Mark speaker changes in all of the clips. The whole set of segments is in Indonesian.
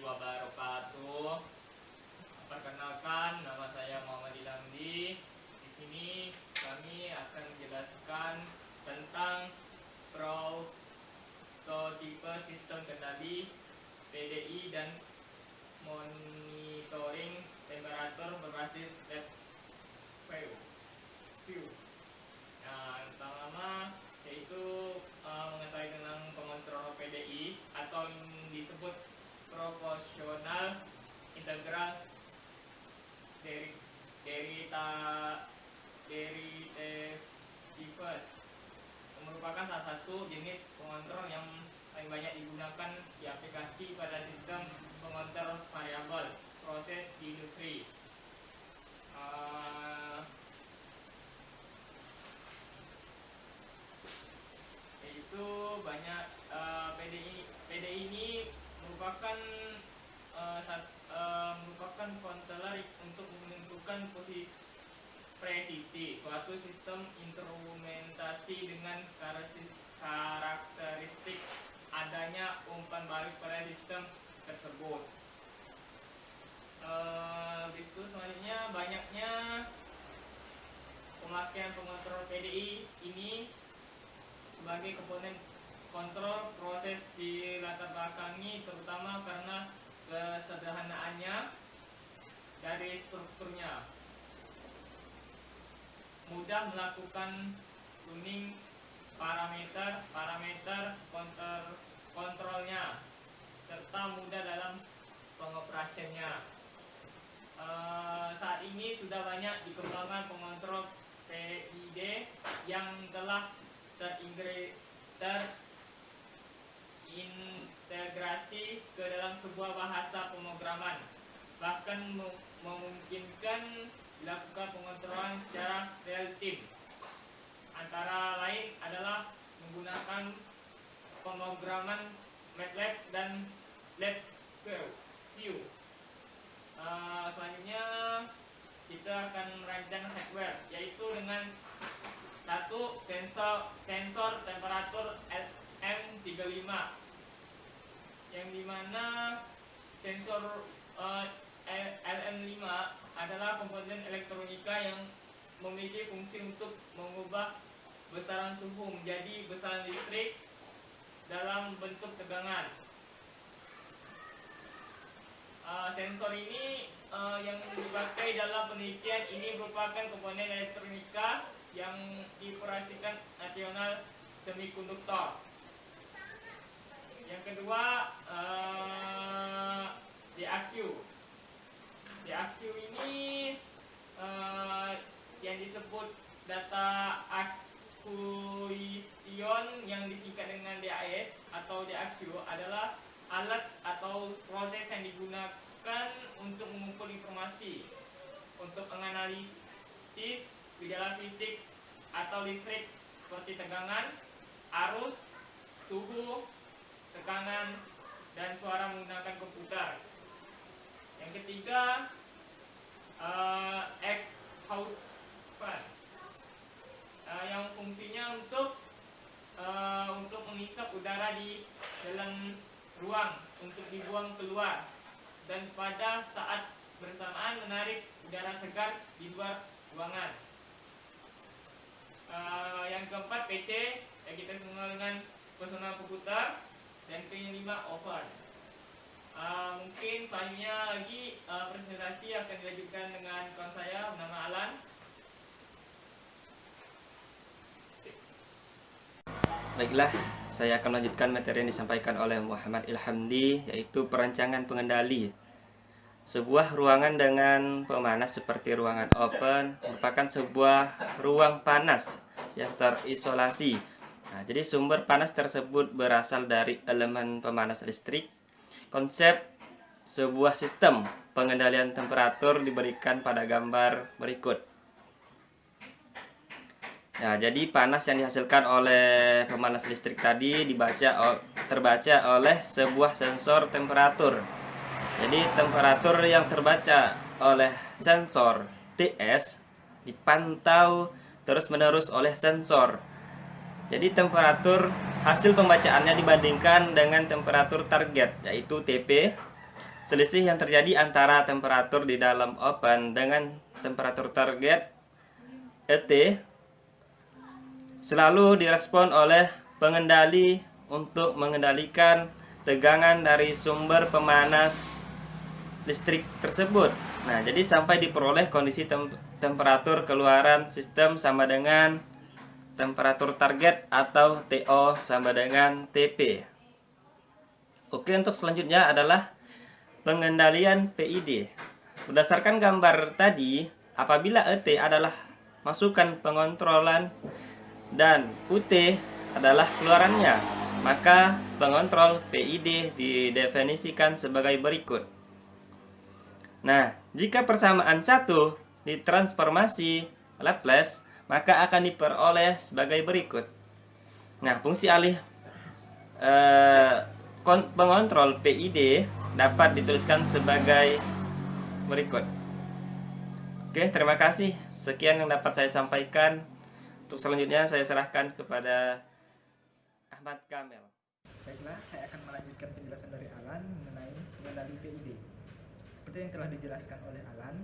Speaker 1: wabarakatuh. Perkenalkan, nama saya Muhammad Ilhamdi. Di sini kami akan menjelaskan tentang prototipe sistem kendali PDI dan monitoring temperatur berbasis lab view. Nah, yang pertama yaitu mengetahui tentang pengontrol PDI atau yang disebut proporsional integral derivatives, merupakan salah satu jenis pengontrol yang paling banyak digunakan di aplikasi pada sistem pengontrol variabel proses di industri. Yaitu banyak PDI ini merupakan konteler untuk menentukan posisi presisi suatu sistem instrumentasi dengan karakteristik adanya umpan balik pada sistem tersebut. Itu selanjutnya banyaknya pemakaian pengontrol PDI ini sebagai komponen kontrol proses di latar belakangi, terutama karena kesederhanaannya dari strukturnya, mudah melakukan tuning parameter kontrolnya, serta mudah dalam pengoperasiannya. Saat ini sudah banyak dikembangkan pengontrol PID yang telah terintegrasi ke dalam sebuah bahasa pemrograman, bahkan memungkinkan dilakukan pengontrolan secara real time. Antara lain adalah menggunakan pemrograman MATLAB dan LabVIEW. Selanjutnya kita akan merancang hardware, yaitu dengan satu sensor temperatur LM35, yang dimana sensor LM5 adalah komponen elektronika yang memiliki fungsi untuk mengubah besaran suhu menjadi besaran listrik dalam bentuk tegangan. Sensor ini yang dipakai dalam penelitian ini merupakan komponen elektronika yang dioperasikan nasional semikonduktor. Yang kedua, DAQ. DAQ ini yang disebut data acquisition yang disingkat dengan DAS atau DAQ adalah alat atau proses yang digunakan untuk mengumpul informasi untuk menganalisis gejala fisik atau listrik seperti tegangan, arus, suhu, tekanan, dan suara menggunakan komputer. Yang ketiga, exhaust fan, yang fungsinya untuk menghisap udara di dalam ruang untuk dibuang keluar, dan pada saat bersamaan menarik udara segar di luar ruangan. Yang keempat, PC, yang kita kenal dengan personal komputer, dan kelima, oven. Mungkin selanjutnya lagi presentasi akan dilanjutkan dengan kawan saya bernama Alan.
Speaker 2: Baiklah, saya akan melanjutkan materi yang disampaikan oleh Muhammad Ilhamdi, yaitu perancangan pengendali. Sebuah ruangan dengan pemanas seperti ruangan oven merupakan sebuah ruang panas yang terisolasi. Nah, jadi sumber panas tersebut berasal dari elemen pemanas listrik. Konsep sebuah sistem pengendalian temperatur diberikan pada gambar berikut. Nah, jadi panas yang dihasilkan oleh pemanas listrik tadi terbaca oleh sebuah sensor temperatur. Jadi temperatur yang terbaca oleh sensor TS dipantau terus-menerus oleh sensor. Jadi temperatur hasil pembacaannya dibandingkan dengan temperatur target, yaitu TP, selisih yang terjadi antara temperatur di dalam oven dengan temperatur target ET selalu direspon oleh pengendali untuk mengendalikan tegangan dari sumber pemanas listrik tersebut. Nah, jadi sampai diperoleh kondisi temperatur keluaran sistem sama dengan temperatur target atau TO sama dengan TP. Oke, untuk selanjutnya adalah pengendalian PID. Berdasarkan gambar tadi, apabila ET adalah masukan pengontrolan dan UT adalah keluarannya, maka pengontrol PID didefinisikan sebagai berikut. Nah, jika persamaan satu ditransformasi Laplace, maka akan diperoleh sebagai berikut. Nah, fungsi alih pengontrol PID dapat dituliskan sebagai berikut. Oke, terima kasih. Sekian yang dapat saya sampaikan. Untuk selanjutnya saya serahkan kepada Ahmad Kamel.
Speaker 3: Baiklah, saya akan melanjutkan penjelasan dari Alan mengenai pengendali PID. Seperti yang telah dijelaskan oleh Alan,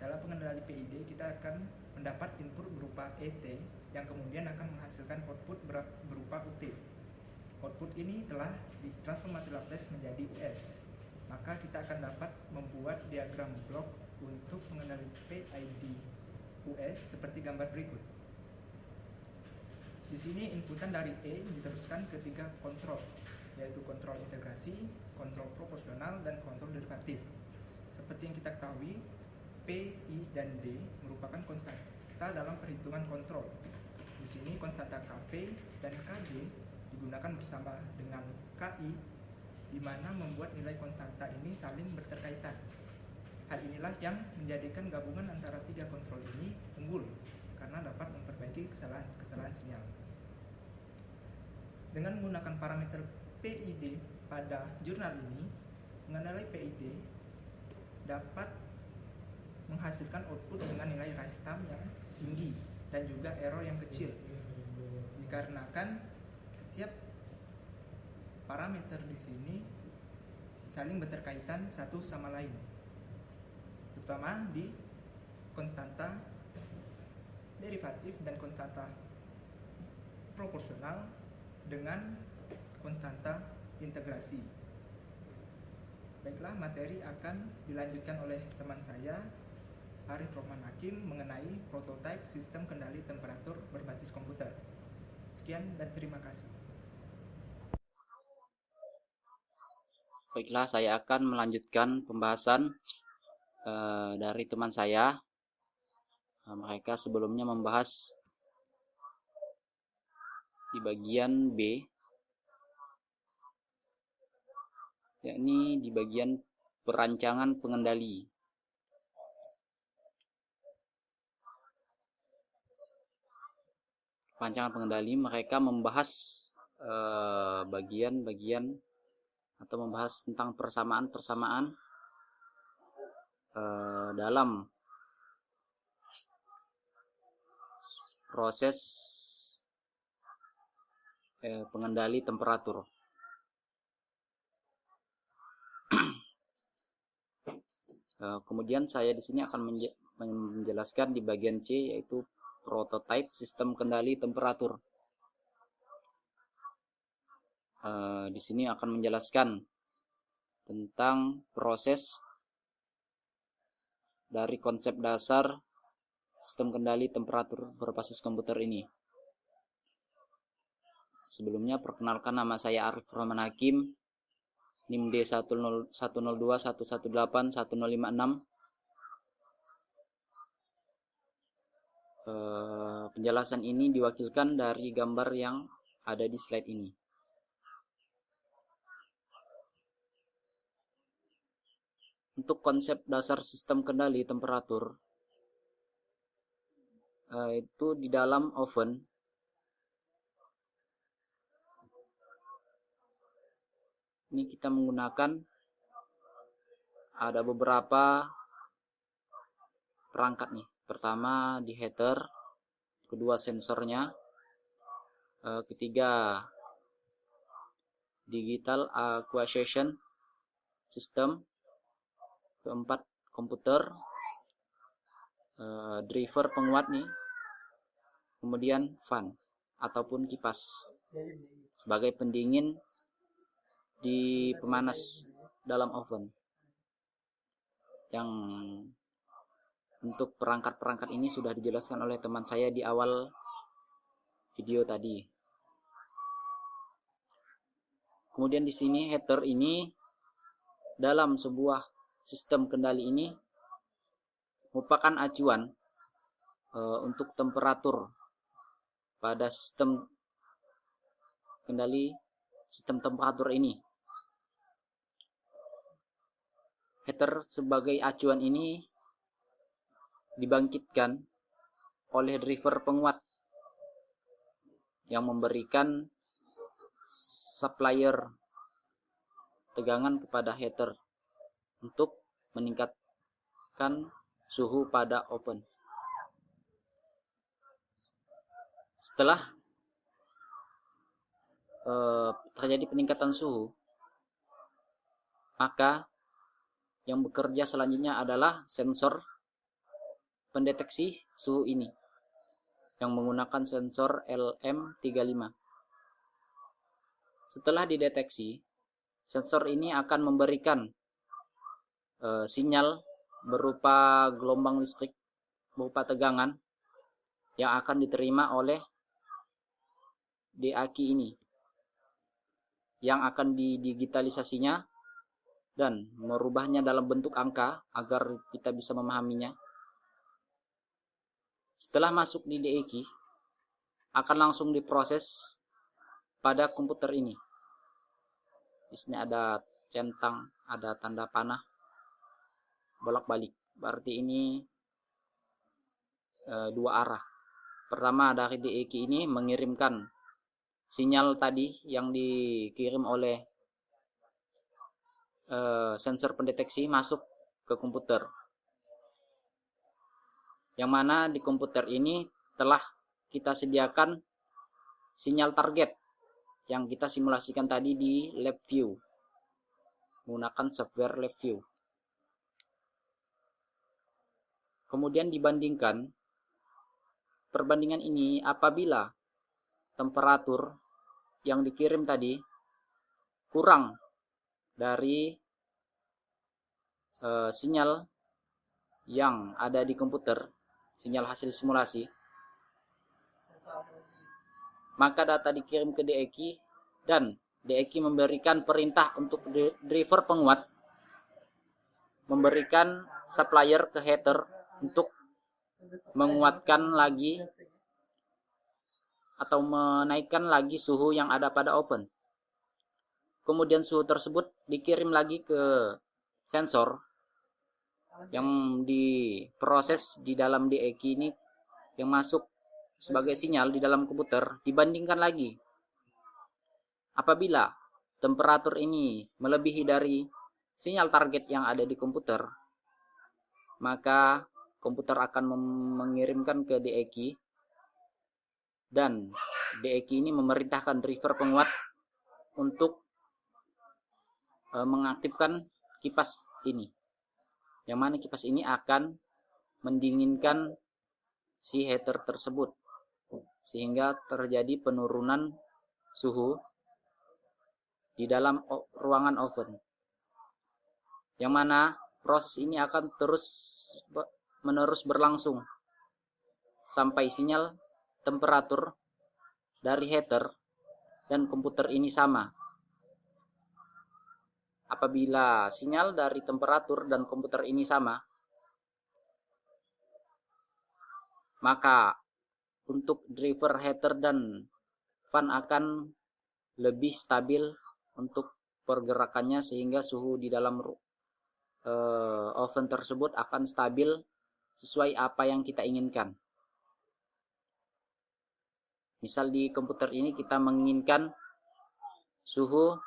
Speaker 3: dalam pengendali PID kita akan mendapat input berupa ET yang kemudian akan menghasilkan output berupa UT. Output ini telah ditransformasi Laplace menjadi US. Maka kita akan dapat membuat diagram blok untuk pengendali PID US seperti gambar berikut. Di sini inputan dari E diteruskan ke 3 kontrol, yaitu kontrol integrasi, kontrol proporsional, dan kontrol derivatif. Seperti yang kita ketahui, P, I, dan D merupakan konstanta dalam perhitungan kontrol. Di sini konstanta Kp dan Kd digunakan bersama dengan Ki, di mana membuat nilai konstanta ini saling berterkaitan. Hal inilah yang menjadikan gabungan antara 3 kontrol ini unggul, karena dapat memperbaiki kesalahan sinyal. Dengan menggunakan parameter PID pada jurnal ini, mengenali PID dapat menghasilkan output dengan nilai rise time yang tinggi dan juga error yang kecil, dikarenakan setiap parameter di sini saling berterkaitan satu sama lain, terutama di konstanta derivatif dan konstanta proporsional dengan konstanta integrasi. Baiklah, materi akan dilanjutkan oleh teman saya Arif Rohman Hakim mengenai prototipe sistem kendali temperatur berbasis komputer. Sekian dan terima kasih.
Speaker 4: Baiklah, saya akan melanjutkan pembahasan dari teman saya. Mereka sebelumnya membahas di bagian B, yakni di bagian perancangan pengendali. Perancangan pengendali, mereka membahas bagian-bagian atau membahas tentang persamaan-persamaan dalam proses pengendali temperatur. Kemudian saya di sini akan menjelaskan di bagian C, yaitu prototipe sistem kendali temperatur. Di sini akan menjelaskan tentang proses dari konsep dasar sistem kendali temperatur berbasis komputer ini. Sebelumnya perkenalkan, nama saya Arif Rohman Hakim, NIM D 10211811056. Penjelasan ini diwakilkan dari gambar yang ada di slide ini. Untuk konsep dasar sistem kendali temperatur, itu di dalam oven ini kita menggunakan ada beberapa perangkat nih. Pertama di heater, kedua sensornya, ketiga digital actuation system, keempat komputer, driver penguat nih, kemudian fan ataupun kipas sebagai pendingin di pemanas dalam oven. Yang untuk perangkat-perangkat ini sudah dijelaskan oleh teman saya di awal video tadi. Kemudian di sini heater ini dalam sebuah sistem kendali ini merupakan acuan untuk temperatur pada sistem kendali sistem temperatur ini. Heater sebagai acuan ini dibangkitkan oleh driver penguat yang memberikan supplier tegangan kepada heater untuk meningkatkan suhu pada oven. Setelah terjadi peningkatan suhu, maka yang bekerja selanjutnya adalah sensor pendeteksi suhu ini yang menggunakan sensor LM35. Setelah dideteksi, sensor ini akan memberikan sinyal berupa gelombang listrik, berupa tegangan yang akan diterima oleh DAQ ini, yang akan didigitalisasinya dan merubahnya dalam bentuk angka agar kita bisa memahaminya. Setelah masuk di DAQ, akan langsung diproses pada komputer ini. Di sini ada centang, ada tanda panah, bolak-balik. Berarti ini dua arah. Pertama, dari DAQ ini mengirimkan sinyal tadi yang dikirim oleh sensor pendeteksi masuk ke komputer. Yang mana di komputer ini telah kita sediakan sinyal target yang kita simulasikan tadi di LabVIEW menggunakan software LabVIEW. Kemudian perbandingan ini apabila temperatur yang dikirim tadi kurang dari sinyal yang ada di komputer, sinyal hasil simulasi, maka data dikirim ke DAQ dan DAQ memberikan perintah untuk driver penguat memberikan supplier ke heater untuk menguatkan lagi atau menaikkan lagi suhu yang ada pada oven. Kemudian suhu tersebut dikirim lagi ke sensor yang diproses di dalam DAQ ini, yang masuk sebagai sinyal di dalam komputer, dibandingkan lagi. Apabila temperatur ini melebihi dari sinyal target yang ada di komputer, maka komputer akan mengirimkan ke DAQ dan DAQ ini memerintahkan driver penguat untuk mengaktifkan kipas ini, yang mana kipas ini akan mendinginkan si heater tersebut sehingga terjadi penurunan suhu di dalam ruangan oven, yang mana proses ini akan terus-menerus berlangsung sampai sinyal temperatur dari heater dan komputer ini sama. Apabila sinyal dari temperatur dan komputer ini sama, maka untuk driver heater dan fan akan lebih stabil untuk pergerakannya, sehingga suhu di dalam oven tersebut akan stabil sesuai apa yang kita inginkan. Misal di komputer ini kita menginginkan suhu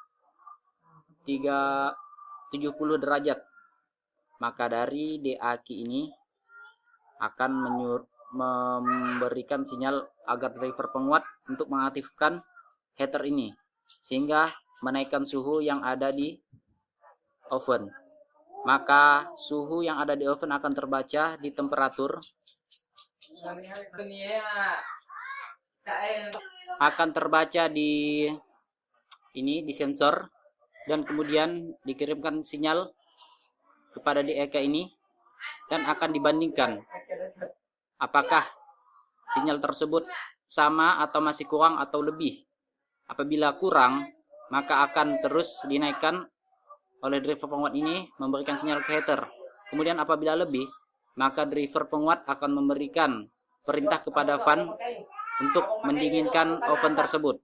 Speaker 4: 70 derajat, maka dari DAQ ini akan memberikan sinyal agar driver penguat untuk mengaktifkan heater ini sehingga menaikkan suhu yang ada di oven. maka suhu yang ada di oven akan terbaca di temperatur, akan terbaca di sensor, dan kemudian dikirimkan sinyal kepada DEK ini dan akan dibandingkan apakah sinyal tersebut sama atau masih kurang atau lebih. Apabila kurang, maka akan terus dinaikkan oleh driver penguat ini memberikan sinyal ke heater. Kemudian apabila lebih, maka driver penguat akan memberikan perintah kepada fan untuk mendinginkan oven tersebut.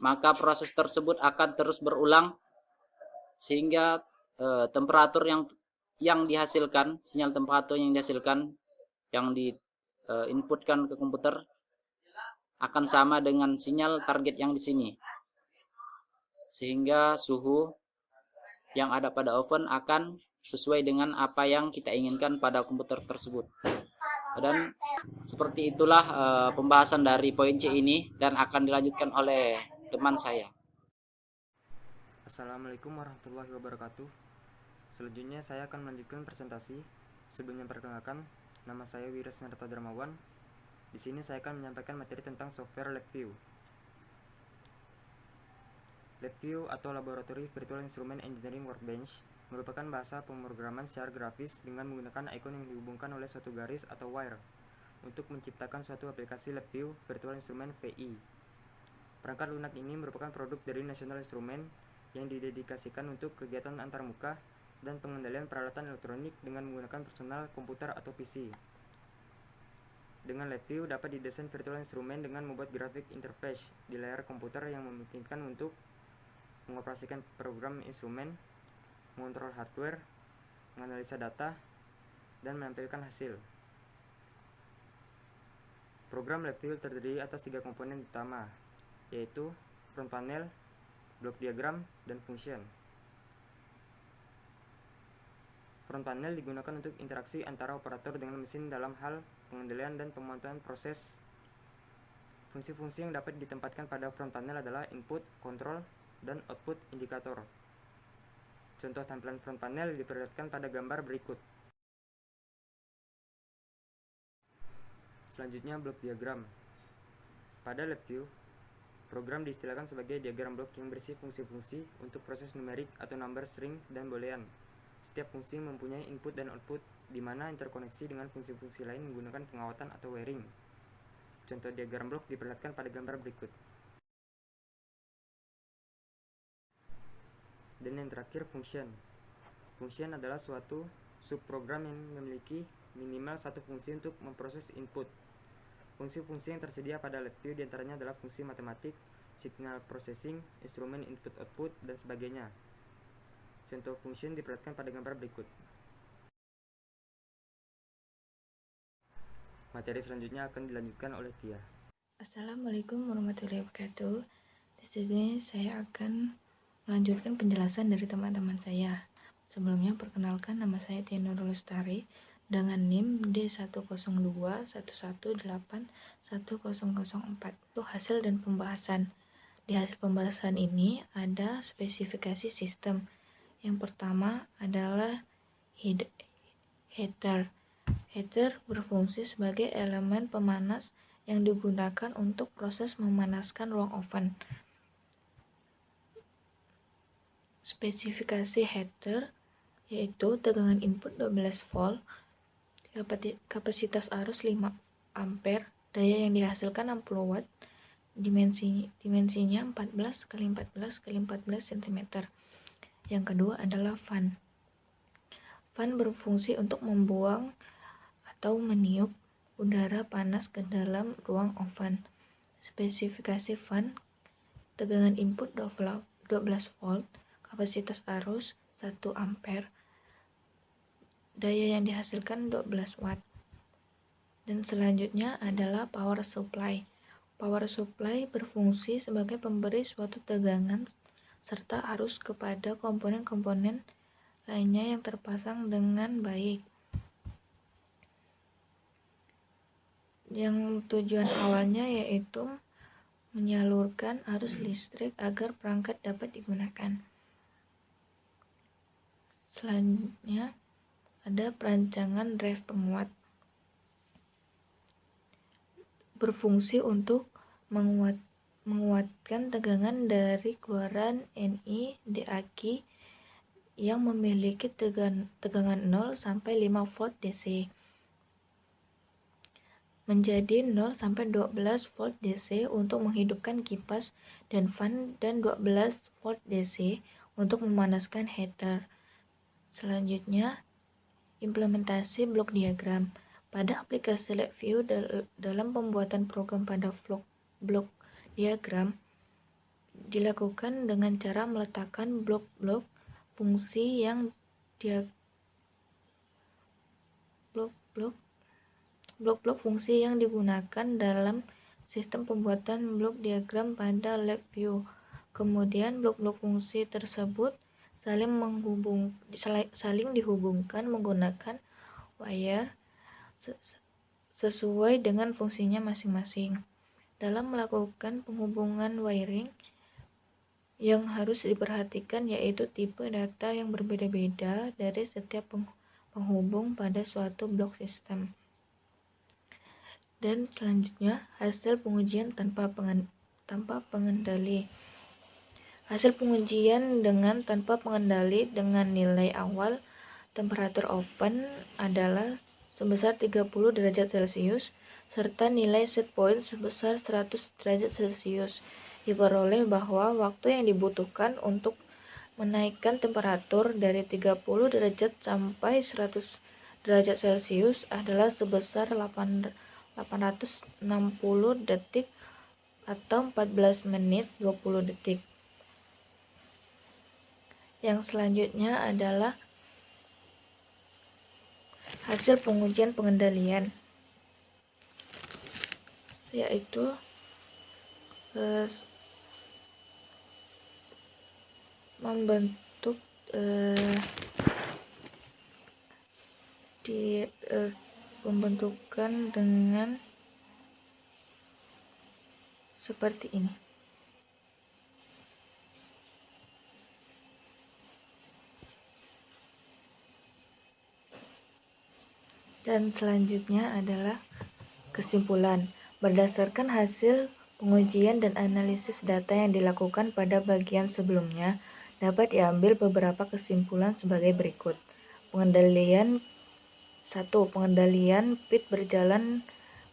Speaker 4: Maka proses tersebut akan terus berulang sehingga temperatur yang dihasilkan, sinyal temperatur yang dihasilkan, yang diinputkan ke komputer akan sama dengan sinyal target yang di sini. Sehingga suhu yang ada pada oven akan sesuai dengan apa yang kita inginkan pada komputer tersebut. Dan seperti itulah pembahasan dari poin C ini, dan akan dilanjutkan oleh teman saya.
Speaker 2: Assalamualaikum warahmatullahi wabarakatuh. Selanjutnya saya akan melanjutkan presentasi. Sebelumnya perkenalkan, nama saya Wiras Narta Darmawan. Di sini saya akan menyampaikan materi tentang software LabVIEW. LabVIEW atau Laboratory Virtual Instrument Engineering Workbench merupakan bahasa pemrograman secara grafis dengan menggunakan ikon yang dihubungkan oleh suatu garis atau wire untuk menciptakan suatu aplikasi LabVIEW Virtual Instrument VI. Perangkat lunak ini merupakan produk dari National Instrument yang didedikasikan untuk kegiatan antarmuka dan pengendalian peralatan elektronik dengan menggunakan personal komputer atau PC. Dengan LabVIEW dapat didesain virtual instrument dengan membuat graphic interface di layar komputer yang memungkinkan untuk mengoperasikan program instrumen, mengontrol hardware, menganalisa data, dan menampilkan hasil. Program LabVIEW terdiri atas 3 komponen utama, yaitu front panel, block diagram, dan function. Front panel digunakan untuk interaksi antara operator dengan mesin dalam hal pengendalian dan pemantauan proses. Fungsi-fungsi yang dapat ditempatkan pada front panel adalah input, control, dan output indikator. Contoh tampilan front panel diperlihatkan pada gambar berikut. Selanjutnya block diagram. Pada LabVIEW, program diistilahkan sebagai diagram blok yang berisi fungsi-fungsi untuk proses numerik atau number, string, dan boolean. Setiap fungsi mempunyai input dan output, di mana interkoneksi dengan fungsi-fungsi lain menggunakan pengawatan atau wiring. Contoh diagram blok diperlihatkan pada gambar berikut. Dan yang terakhir, function. Function adalah suatu subprogram yang memiliki minimal satu fungsi untuk memproses input. Fungsi-fungsi yang tersedia pada LabVIEW diantaranya adalah fungsi matematik, signal processing, instrumen input-output, dan sebagainya. Contoh function diperlihatkan pada gambar berikut. Materi selanjutnya akan dilanjutkan oleh Tia.
Speaker 5: Assalamualaikum warahmatullahi wabarakatuh. Di sini saya akan melanjutkan penjelasan dari teman-teman saya. Sebelumnya perkenalkan, nama saya Tia Nurul Lestari dengan NIM D10211081004. Untuk hasil dan pembahasan. Di hasil pembahasan ini ada spesifikasi sistem. Yang pertama adalah heater. Heater berfungsi sebagai elemen pemanas yang digunakan untuk proses memanaskan ruang oven. Spesifikasi heater yaitu tegangan input 12 volt, kapasitas arus 5 ampere, daya yang dihasilkan 60 watt, dimensinya 14 x 14 x 14 cm. Yang kedua adalah fan. Fan berfungsi untuk membuang atau meniup udara panas ke dalam ruang oven. Spesifikasi fan, tegangan input 12 volt, kapasitas arus 1 ampere, daya yang dihasilkan 12 watt. Dan selanjutnya adalah power supply. Power supply berfungsi sebagai pemberi suatu tegangan serta arus kepada komponen-komponen lainnya yang terpasang dengan baik. Yang tujuan awalnya yaitu menyalurkan arus listrik agar perangkat dapat digunakan. Selanjutnya ada perancangan drive penguat. Berfungsi untuk menguatkan tegangan dari keluaran NI DAQ yang memiliki tegangan 0 sampai 5 volt DC menjadi 0 sampai 12 volt DC untuk menghidupkan kipas dan fan, dan 12 volt DC untuk memanaskan heater. Selanjutnya, implementasi blok diagram. Pada aplikasi LabVIEW dalam pembuatan program pada blok diagram dilakukan dengan cara meletakkan blok-blok fungsi yang digunakan dalam sistem pembuatan blok diagram pada LabVIEW. Kemudian blok-blok fungsi tersebut saling dihubungkan menggunakan wire sesuai dengan fungsinya masing-masing. Dalam melakukan penghubungan wiring, yang harus diperhatikan yaitu tipe data yang berbeda-beda dari setiap penghubung pada suatu blok sistem. Dan selanjutnya, hasil pengujian tanpa pengendali. Hasil pengujian tanpa pengendali dengan nilai awal temperatur oven adalah sebesar 30 derajat Celcius serta nilai set point sebesar 100 derajat Celcius. Diperoleh bahwa waktu yang dibutuhkan untuk menaikkan temperatur dari 30 derajat sampai 100 derajat Celcius adalah sebesar 860 detik atau 14 menit 20 detik. Yang selanjutnya adalah hasil pengujian pengendalian, yaitu pembentukan dengan seperti ini. Dan selanjutnya adalah kesimpulan. Berdasarkan hasil pengujian dan analisis data yang dilakukan pada bagian sebelumnya, dapat diambil beberapa kesimpulan sebagai berikut. Pengendalian PIT berjalan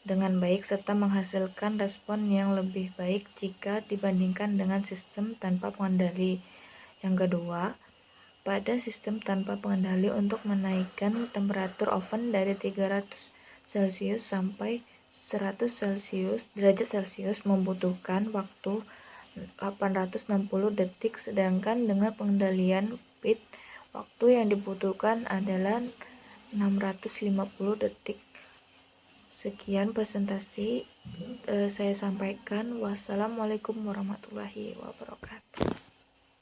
Speaker 5: dengan baik serta menghasilkan respon yang lebih baik jika dibandingkan dengan sistem tanpa pengendali. Yang kedua, pada sistem tanpa pengendali untuk menaikkan temperatur oven dari 300 Celcius sampai 100 derajat Celcius membutuhkan waktu 860 detik, sedangkan dengan pengendalian PIT waktu yang dibutuhkan adalah 650 detik. Sekian presentasi saya sampaikan. Wassalamualaikum warahmatullahi wabarakatuh.